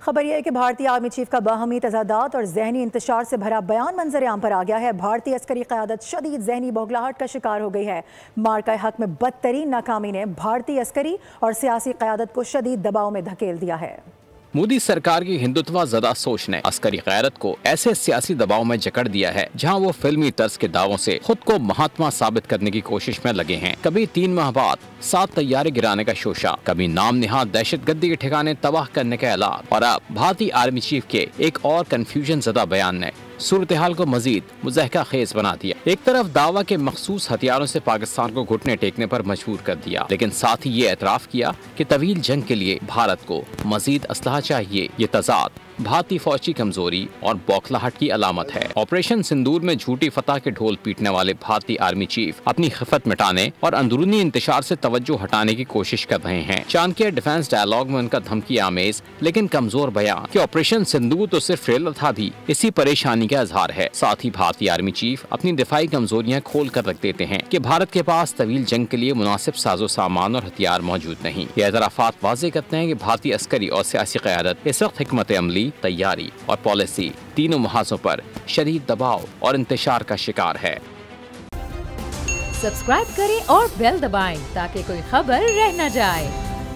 खबर यह है कि भारतीय आर्मी चीफ का बाहमी तजादात और जहनी इंतशार से भरा बयान मंजर आम पर आ गया है। भारतीय अस्करी क़यादत शदीद जहनी बौखलाहट का शिकार हो गई है। मार्का हक में बदतरीन नाकामी ने भारतीय अस्करी और सियासी क़यादत को शदीद दबाव में धकेल दिया है। मोदी सरकार की हिंदुत्व ज़दा सोच ने अस्करी क़यादत को ऐसे सियासी दबाव में जकड़ दिया है जहां वो फिल्मी तर्ज के दावों से खुद को महात्मा साबित करने की कोशिश में लगे हैं। कभी 3 माह बाद 7 तैयारे गिराने का शोशा, कभी नाम निहाद दहशतगर्दी के ठिकाने तबाह करने का ऐलान, और अब भारतीय आर्मी चीफ के एक और कंफ्यूजन ज़दा बयान ने सूरत हाल को मजीद मुज़हका खेज बना दिया। एक तरफ दावा के मखसूस हथियारों से पाकिस्तान को घुटने टेकने पर मजबूर कर दिया, लेकिन साथ ही ये एतराफ़ किया कि तवील जंग के लिए भारत को मजीद असलहा चाहिए। ये तजाद भारतीय फौज की कमजोरी और बौखलाहट की अलामत है। ऑपरेशन सिंदूर में झूठी फतह के ढोल पीटने वाले भारतीय आर्मी चीफ अपनी खिफत मिटाने और अंदरूनी इंतशार से तवज्जो हटाने की कोशिश कर रहे हैं। चाणक्य डिफेंस डायलॉग में उनका धमकी आमेज लेकिन कमजोर बयान कि ऑपरेशन सिंदूर तो सिर्फ ट्रेलर था भी इसी परेशानी का इजहार है। साथ ही भारतीय आर्मी चीफ अपनी दिफाई कमजोरियां खोल कर रख देते हैं कि भारत के पास तवील जंग के लिए मुनासिब साजो सामान और हथियार मौजूद नहीं। ये एतराफात वाज़ेह करते हैं कि भारतीय अस्करी और सियासी क़यादत इस वक्त हिकमत अमली, तैयारी और पॉलिसी तीनों महाजों पर शदीद दबाव और इंतशार का शिकार है। सब्सक्राइब करें और बेल दबाएं ताकि कोई खबर रह न जाए।